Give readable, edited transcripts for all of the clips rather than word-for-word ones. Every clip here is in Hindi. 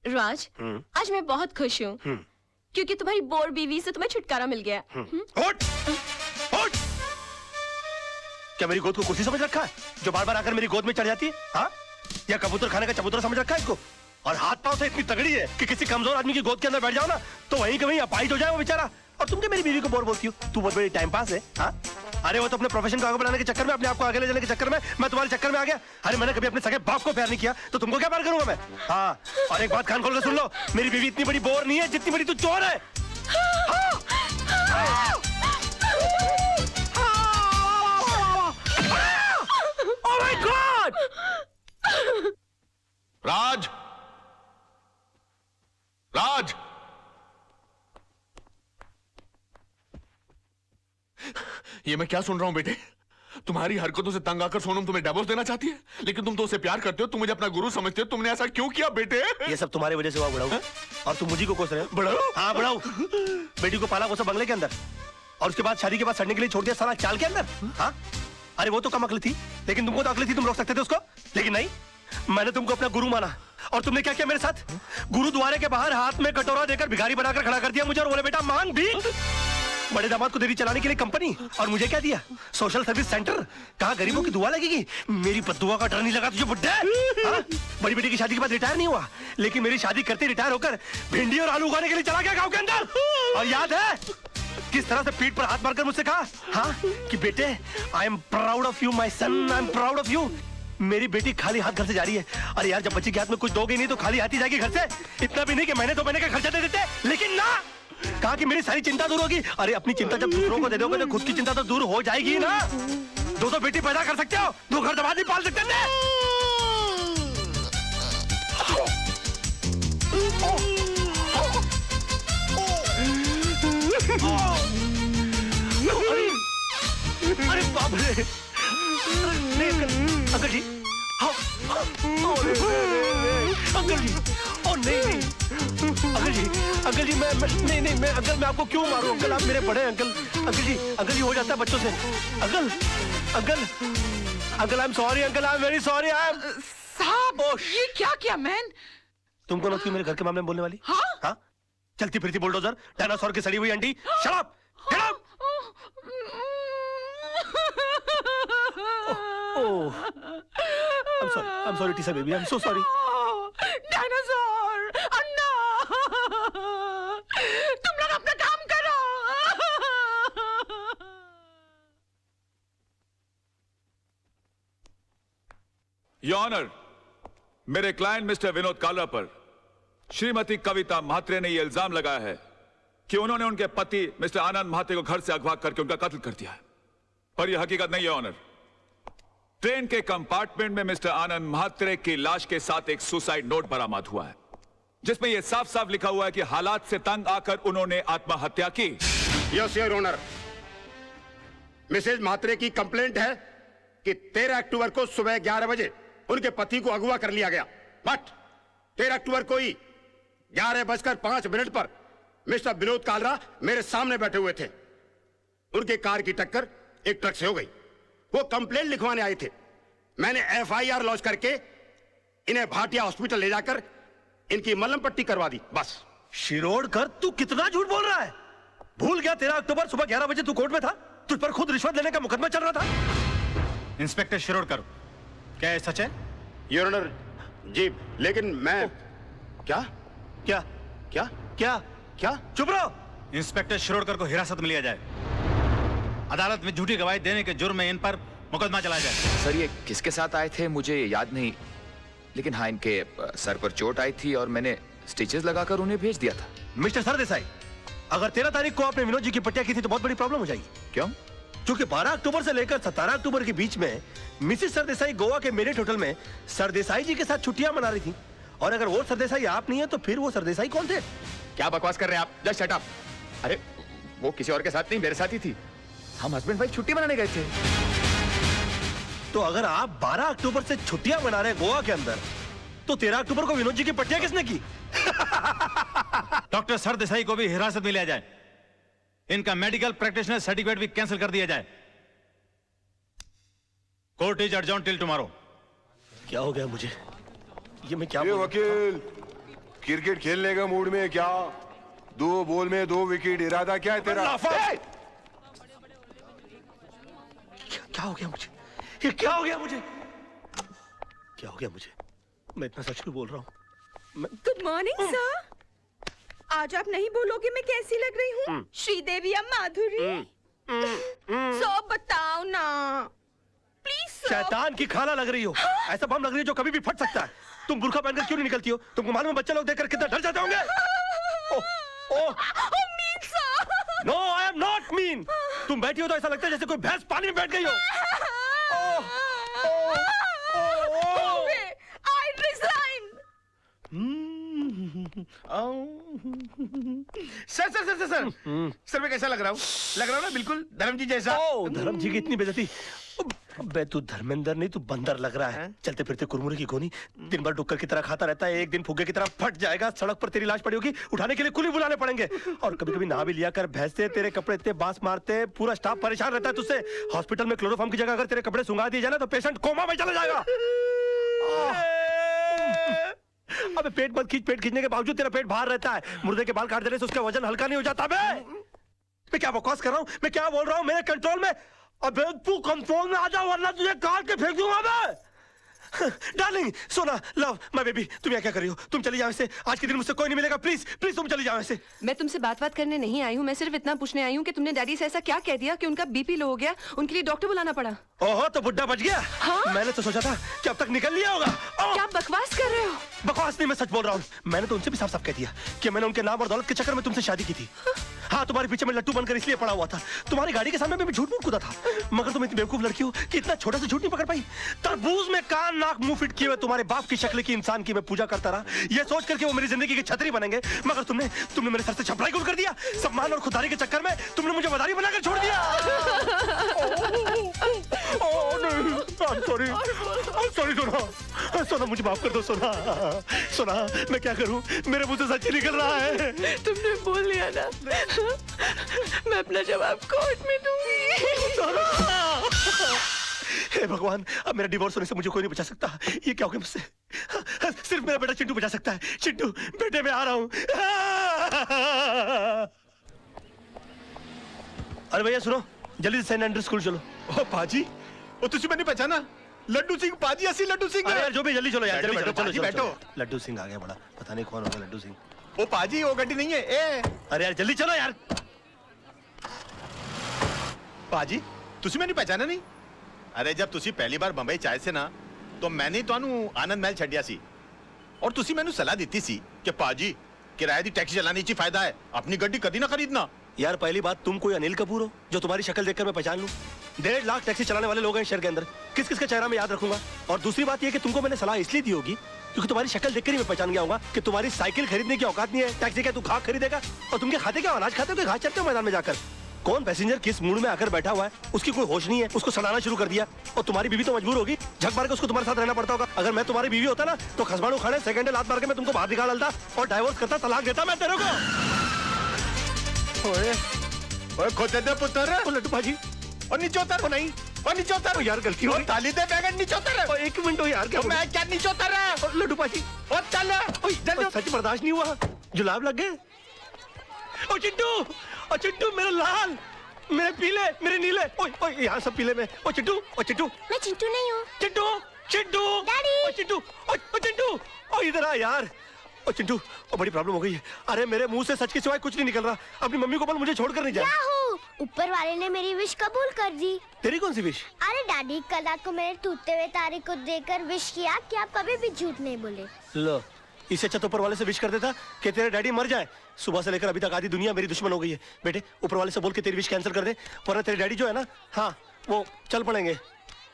राज, आज मैं बहुत खुश हूँ क्योंकि तुम्हारी बोर बीवी से तुम्हें छुटकारा मिल गया। उठ! उठ! क्या मेरी गोद को कुर्सी समझ रखा है जो बार बार आकर मेरी गोद में चढ़ जाती है? हाँ? या कबूतर खाने का चबूतरा समझ रखा है इसको? और हाथ पांव से इतनी तगड़ी है कि किसी कमजोर आदमी की गोद के अंदर बैठ जाओ ना तो वहीं के वहीं अपाहिज हो जाए वो बेचारा। और तुम क्या मेरी बीवी को बोर बोलती हो? तू बहुत बड़ी टाइम पास है। हाँ? अरे वो तो अपने प्रोफेशन को आगे बढ़ाने के चक्कर में, अपने आप को आगे ले जाने के चक्कर में मैं तुम्हारे चक्कर में आ गया। अरे मैंने कभी अपने सगे बाप को प्यार नहीं किया तो तुमको क्या प्यार करूंगा मैं? हाँ, और एक बात कान खोल के सुन लो, मेरी बीवी इतनी बड़ी बोर नहीं है जितनी बड़ी तू चोर है। Oh my God! राज! राज! ये मैं क्या सुन रहा हूं बेटे? तुम्हारी हरकतों से तंग आकर सोनम तुम्हें डिवोर्स देना चाहती है, लेकिन तुम तो उसे प्यार करते हो, तुम मुझे अपना गुरु समझते हो, तुमने ऐसा क्यों किया बेटे? ये सब तुम्हारी वजह से हुआ बड़ाऊ। और तुम मुझे को कोस रहे हो? बड़ाऊ? हाँ बड़ाऊ। बेटी को पाला कोसा बंगले के अंदर और उसके बाद शादी के बाद सड़ने के लिए छोड़ दिया साला चाल के अंदर। हाँ? अरे वो तो कम अकल थी, लेकिन तुमको तो अकल थी, तुम रोक सकते थे उसको, लेकिन नहीं, मैंने तुमको अपना गुरु माना। और तुमने क्या किया मेरे साथ? गुरुद्वारे के बाहर हाथ में कटोरा देकर भिखारी बनाकर खड़ा कर दिया मुझे और बोले बेटा मांग भी। बड़े दामाद को देवी चलाने के लिए कंपनी, और मुझे क्या दिया? Social service centre. कहाँ गरीबों की दुआ लगेगी? मेरी बद्दुआ का डर नहीं लगा तुझे बुड्ढे? बड़ी बेटी की शादी के बाद रिटायर नहीं हुआ, लेकिन मेरी शादी करते रिटायर होकर भिंडी और आलू उगाने के लिए चला गया गाँव के अंदर। और याद है किस तरह से पीठ पर हाथ मारकर मुझसे कहा, हाँ, कि बेटे I am proud of you my son, I am proud of you. मेरी बेटी खाली हाथ घर से जा रही है। अरे यार, जब बच्ची के हाथ में कुछ दोगे नहीं तो खाली हाथ ही जाएगी घर से। इतना भी नहीं कि महीने 2 महीने का खर्चा दे देते, लेकिन ना, कहा कि मेरी सारी चिंता दूर होगी। अरे अपनी चिंता जब दूसरों को दे दोगे तो खुद की चिंता तो दूर हो जाएगी ना। 2 बेटी पैदा कर सकते हो, 2 घर दमाद नहीं पाल सकते ना। अरे बाप रे, अंकल जी, अंकल जी, ओ नहीं, अंकल जी, मैं अंकल, मैं आपको क्यों मारूं अंकल? आप मेरे बड़े अंकल जी हो जाता है बच्चों से। Uncle I am sorry, uncle I am very sorry. साहब, ये क्या किया मैन? तुम कौन होती हो मेरे घर के मामले में बोलने वाली? हाँ? चलती फिरती बुलडोजर, डायनासोर की सड़ी हुई अंडी। Shut up! I'm sorry, Tisa baby. I'm so sorry. Dinosaur, Anna, तुम लोग अपना काम करो। योर ऑनर, मेरे क्लाइंट मिस्टर विनोद कालरा पर श्रीमती कविता म्हात्रे ने यह इल्जाम लगाया है कि उन्होंने उनके पति मिस्टर आनंद म्हात्रे को घर से अगवा करके उनका कत्ल कर दिया है, पर यह हकीकत नहीं है ऑनर। ट्रेन के कंपार्टमेंट में मिस्टर आनंद म्हात्रे की लाश के साथ एक सुसाइड नोट बरामद हुआ है, जिसमें यह साफ साफ लिखा हुआ है कि हालात से तंग आकर उन्होंने आत्महत्या की। Yes your honour, Mrs Mhatre की कंप्लेंट है कि 13 अक्टूबर को सुबह 11 बजे उनके पति को अगवा कर लिया गया, बट 13 अक्टूबर को ही 11:05 पर मिस्टर विनोद कालरा मेरे सामने बैठे हुए थे। उनके कार की टक्कर एक ट्रक से हो गई। वो कंप्लेंट लिखवाने आए थे। मैंने FIR लॉन्च करके इन्हें भाटिया हॉस्पिटल ले जाकर इनकी मलहम पट्टी करवा दी, बस। शिरोडकर, तू कितना झूठ बोल रहा है? भूल गया 13 अक्टूबर सुबह 11 बजे तू कोर्ट में था? तुझ पर खुद रिश्वत लेने का मुकदमा चल रहा था। इंस्पेक्टर शिरोडकर, क्या ये सच है? योर ऑनर जी, लेकिन मैं क्या? चुप रहो। इंस्पेक्टर शिरोडकर को हिरासत में लिया जाए। अदालत में झूठी गवाही देने के जुर्म में इन पर मुकदमा चलाया जाए। सर, ये किसके साथ आए थे मुझे याद नहीं, लेकिन हाँ, इनके सर पर चोट आई थी और मैंने स्टिचेस लगाकर उन्हें भेज दिया था। मिस्टर सरदेसाई, अगर 13 तारीख को आपने विनोद जी की पट्टिया की थी तो बहुत बड़ी प्रॉब्लम हो जाएगी। क्यों? क्योंकि 12 अक्टूबर से लेकर 17 अक्टूबर के बीच में मिसेस सरदेसाई गोवा के मेरिट होटल में सरदेसाई जी के साथ छुट्टियां मना रही थी। और अगर वो सरदेसाई आप नहीं है तो फिर वो सरदेसाई कौन थे? क्या बकवास कर रहे हैं आप? Just shut up. अरे वो किसी और के साथ नहीं, मेरे साथ ही थी। हम हस्बैंड वाइफ छुट्टी मनाने गए थे। तो अगर आप 12 अक्टूबर से छुट्टियां मना रहे हैं गोवा के अंदर, तो 13 अक्टूबर को विनोद जी की पट्टियां किसने की? डॉक्टर सरदेसाई को भी हिरासत में लिया जाए। इनका मेडिकल प्रैक्टिशनर सर्टिफिकेट भी कैंसिल कर दिया जाए। Court is adjourned till tomorrow. क्या हो गया मुझे? ये मैं क्या वकील, क्रिकेट खेलने का मूड में है क्या? 2 बॉल में 2 विकेट, इरादा क्या है तेरा? क्या हो गया मुझे? ये क्या हो गया मुझे? क्या हो गया मुझे? मैं इतना सच क्यों बोल रहा हूँ? Good morning sir. आज आप नहीं बोलोगे मैं कैसी लग रही हूँ? श्रीदेवी या माधुरी? सब बताओ ना प्लीज। शैतान की खाला लग रही हो। ऐसा बम लग रही है जो कभी भी फट सकता है। तुम बुर्का पहनकर क्यों नहीं निकलती हो? तुमको मालूम है बच्चे लोग देखकर कितना डर जाते होंगे? No I am not mean. तुम बैठी हो तो ऐसा लगता है जैसे कोई भैंस पानी में बैठ गई हो। I resign. Sir sir sir sir sir sir मैं कैसा लग रहा हूँ? लग रहा हूँ ना बिल्कुल धर्म जी जैसा। धर्म जी की इतनी बेइज्जती। अबे तू धर्मेंद्र नहीं, तू बंदर लग रहा है। चलते फिरते कुरमुरे की गोनी, दिन भर डुक्कर की तरह खाता रहता है, एक दिन फुग्गे की तरह फट जाएगा। सड़क पर तेरी लाश पड़ी होगी, उठाने के लिए कुली बुलाने पड़ेंगे। और कभी कभी नहा भी लिया कर, भैंसे तेरे कपड़े इतने बांस मारते हैं, पूरा स्टाफ परेशान रहता है तुझसे। हॉस्पिटल में क्लोरोफॉर्म की जगह अगर तेरे कपड़े सुंगा दिए जाए ना तो पेशेंट कोमा में चला जाएगा। अबे पेट मत खींच, पेट खींचने के बावजूद तेरा पेट बाहर रहता है। मुर्दे के बाल काट देने से उसका वजन हल्का नहीं हो जाता। मैं क्या बकवास कर रहा हूँ? मैं क्या बोल रहा हूँ? मेरे कंट्रोल में। अबे तू कंट्रोल में आ जा वरना तुझे काट के फेंक दूंगा मैं। डार्लिंग, सोना, लव, माय बेबी, तुम यहाँ क्या कर रही हो? तुम चली जाओ ऐसे। आज के दिन मुझसे कोई नहीं मिलेगा। प्लीज प्लीज तुम चली जाओ ऐसे। मैं तुमसे बात करने नहीं आई हूँ। मैं सिर्फ इतना पूछने आई हूँ कि तुमने डैडी से ऐसा क्या कह दिया कि उनका बीपी लो हो गया, उनके लिए डॉक्टर बुलाना पड़ा। ओहो, तो बुड्ढा बच गया। हाँ? मैंने तो सोचा था कि अब तक निकल लिया होगा। क्या बकवास कर रहे हो? बकवास नहीं, मैं सच बोल रहा हूँ। मैंने तो उनसे भी साफ साफ कह दिया कि मैंने उनके नाम और दौलत के चक्कर में तुमसे शादी की थी। हाँ, तुम्हारे पीछे में लट्टू बनकर इसलिए पड़ा हुआ था। तुम्हारी गाड़ी के सामने मैं झूठ मूठ कूदा था। मगर तुम इतनी बेवकूफ लड़की हो कि इतना छोटा सा झूठ नहीं पकड़ पाई। तरबूज में कान नाक मुंह फिट किए हुए तुम्हारे बाप की शक्ल की इंसान की मैं पूजा करता रहा, ये सोच करके वो मेरी जिंदगी की छतरी बनेंगे। मगर तुमने मेरे सर से छपड़ाई गुल कर दिया। सम्मान और खुदारी के चक्कर में तुमने मुझे मदारी बनाकर छोड़ दिया। सॉरी सोना, सोना मुझे माफ कर दो सोना। सोना, मैं क्या करूं? मेरे मुंह से सच ही निकल रहा है। तुमने बोल लिया ना, मैं अपना जवाब कोर्ट में दूंगी। हे भगवान, अब मेरा डिवोर्स होने से मुझे कोई नहीं बचा सकता। ये क्या हो गया मुझसे? सिर्फ मेरा बेटा चिंटू बचा सकता है। चिंटू बेटे, मैं आ रहा हूं। अरे भैया सुनो, जल्दी से सेंट एंड्रयूज स्कूल चलो। ओ पाजी, ओ तुझे मैंने पहचाना? लड्डू सिंह पाजी, असली लड्डू सिंह। अरे यार जो भी, जल्दी चलो यार, जल्दी चलो, बैठो। लड्डू सिंह आ गया बड़ा, पता नहीं कौन होगा लड्डू सिंह। ओ पाजी, वो गड्डी नहीं है। ए अरे यार जल्दी चलो यार। पाजी, तुझे मैंने पहचाना नहीं? अरे जब तुसी पहली बार बंबई चाहे से ना तो मैंने ਤੁਹਾਨੂੰ आनंद महल ਛੱਡਿਆ ਸੀ और तुसी मैंने सलाह दी सी कि पाजी किराए दी टैक्सी चलाने ची फायदा है, अपनी गड्डी कभी ना खरीदना। यार पहली बात, तुम कोई अनिल कपूर हो जो तुम्हारी शक्ल देखकर मैं पहचान लूं? 1.5 लाख टैक्सी चलाने वाले लोग हैं शहर के अंदर, किस किस का चेहरा मैं याद रखूंगा? और दूसरी बात यह कि तुमको मैंने सलाह इसलिए दी होगी क्योंकि तुम्हारी शक्ल देखकर ही मैं पहचान गया होगा कि तुम्हारी साइकिल खरीदने की औकात नहीं है। टैक्सी क्या तू घास खरीदेगा? और तुम क्या खाते, क्या अनाज खाते हो कि घास चरते हो मैदान में जाकर? कौन पैसेंजर किस मूड में आकर बैठा हुआ है उसकी कोई होश नहीं है, उसको सड़ाना शुरू कर दिया। और तुम्हारी बीवी तो मजबूर होगी, झक मार के उसको तुम्हारे साथ रहना पड़ता होगा। अगर मैं तुम्हारी बीवी होता ना तो खसबाड़ू खाने सेकंड लात मार के मैं तुमको बाहर निकाल डालता और डाइवोर्स करता, तलाक देता मैं तेरे को। ओए खोते दे पुत्र, लड्डू भाजी, और नीचे उतर। नहीं, और नीचे उतर यार, गलती हो गई। ताली दे बैगन, नीचे उतर। एक मिनट हो यार, क्या मैं क्या नीचे उतर रहा है? लड्डू भाजी, और चल जल्दी। सच बर्दाश्त नहीं हुआ, जुलाब लग गए। ओ चिंटू, ओ चिंटू, मेरे लाल, मेरे पीले, मेरे नीले, ओए यहाँ सब पीले में। ओ चिंटू, ओ चिंटू। मैं चिंटू नहीं हूँ। चिंटू, चिंटू, डैडी। ओ चिंटू, ओ चिंटू, ओ इधर आ यार। ओ चिंटू, ओ बड़ी प्रॉब्लम हो गई है। अरे मेरे मुंह से सच के सिवाय कुछ नहीं निकल रहा। अपनी मम्मी को बोल मुझे छोड़कर नहीं जाए। क्या हो? ऊपर वाले ने मेरी विश कबूल कर दी। तेरी कौन सी विश? अरे डैडी, कल रात को मैंने टूटते हुए तारे को देखकर विश किया कि आप कभी भी झूठ नहीं बोले। लो, इससे अच्छा तो ऊपर वाले से विश कर देता कि तेरे डैडी मर जाए। सुबह से लेकर अभी तक आधी दुनिया मेरी दुश्मन हो गई है। बेटे ऊपर वाले से बोल के तेरी विश कैंसिल कर दे, वरना तेरे डैडी जो है ना, हाँ वो चल पड़ेंगे।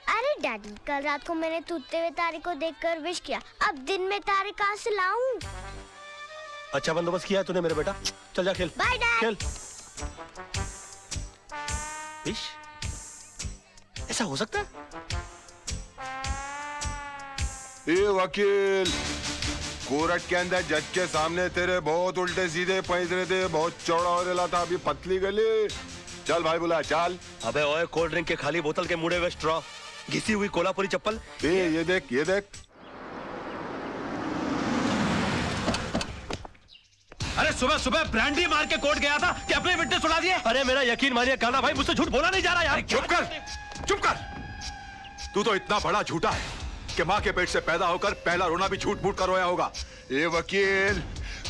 अरे डैडी, कल रात को मैंने टूटते हुए तारे को देखकर विश किया, अब दिन में तारे कहाँ से लाऊं? अच्छा बंदोबस्त किया है तूने मेरे बेटा, चल जा खेल। Bye dad. खेल। विश? ऐसा हो सकता है? ए वकील, कोर्ट के अंदर जज के सामने तेरे बहुत उल्टे सीधे पैंतरे थे, बहुत चौड़ा हो रहा था, अभी पतली गली। चल भाई बुला, चल। अबे ओए, कोल्ड ड्रिंक के खाली बोतल के मुड़े हुए स्ट्रॉ, घिसी हुई कोल्हापुरी चप्पल। ये देख, ये देख। अरे सुबह सुबह ब्रांडी मार के कोर्ट गया था कि अपने विटनेस उड़ा दिए। अरे मेरा यकीन मानिए कान्हा भाई, मुझसे झूठ बोला नहीं जा रहा यार। चुप कर, चुप कर। तू तो इतना बड़ा झूठा है कि माँ के पेट से पैदा होकर पहला रोना भी झूठ मूठ कर रोया होगा। ये वकील,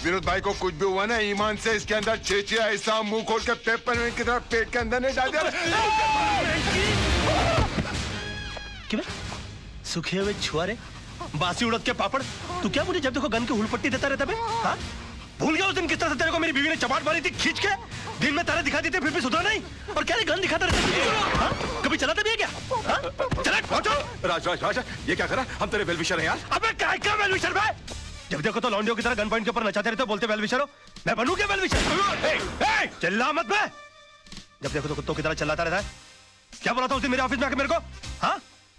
विनोद भाई को कुछ भी हुआ ना, ईमान से इसके अंदर चेचिया ऐसा मुंह खोल के पेपर की तरह पेट के अंदर नहीं डाल दिया। क्यों सूखे हुए छुआरे, बासी उड़द के पापड़, तू क्या मुझे जब देखो गन की हुलपट्टी देता रहता बे? हाँ? भूल गया उस दिन किस तरह से तेरे को मेरी बीवी ने चपाट मारी थी खींच के? दिन में तारे दिखा देते फिर भी सुधरा नहीं, और क्या गन दिखाता रहता? हाँ? कभी चलाता भी है क्या? हाँ? चला पहुंचो। राज राज राज, ये क्या करा? हम तेरे वेलविशर हैं यार। अबे क्या वेलविशर भाई? जब देखो तो लौंडियों की तरह गन पॉइंट के ऊपर नचाते रहते हो, बोलते वेलविशर हो। मैं बनूं क्या वेलविशर? चिल्ला मत बे। जब देखो तो कुत्तों की तरह चिल्लाता रहता है। क्या बोला था उस दिन मेरे ऑफिस में आके मेरे को? हाँ?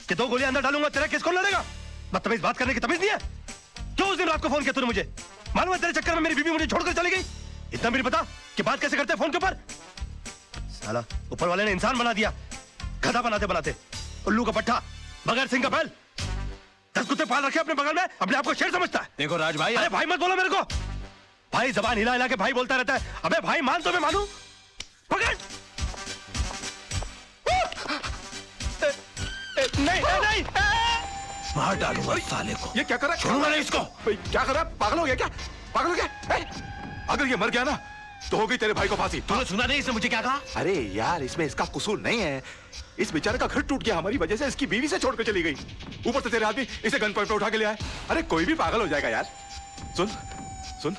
कि 2 गोलियां अंदर डालूंगा, तेरा केस कौन लड़ेगा? बदतमीज बात करने की तमीज नहीं है? क्यों उस दिन रात को फोन किया तूने मुझे? मालूम है तेरे चक्कर में मेरी बीवी मुझे छोड़कर चली गई। इतना भी पता कि बात कैसे करते हैं फोन के ऊपर? साला ऊपर वाले ने इंसान बना दिया, गधा बनाते बनाते। उल्लू का पट्टा, बगैर सिंह का बैल। 10 कुत्ते पाल रखे अपने बगल में, अपने आप को शेर समझता है। देखो राज भाई, अरे भाई मत बोलो मेरे को। भाई जबान हिला हिला के भाई बोलता रहता है। अबे भाई मान तो मैं मानू। पकड़। नहीं नहीं, मार डालूंगा साले को। ये क्या कर रहा है? छोड़ूंगा नहीं इसको। क्या कर रहा है? पागल हो गया क्या? पागल हो गया? अगर ये मर गया ना तो होगी तेरे भाई को फांसी। तूने सुना नहीं इसने मुझे क्या कहा? अरे यार, इसमें इसका कसूर नहीं है। इस बेचारे का घर टूट गया हमारी वजह से, इसकी बीवी से छोड़कर चली गई। ऊपर से तेरे आदमी इसे गन पॉइंट पे उठा के ले आए। अरे कोई भी पागल हो जाएगा यार। सुन सुन,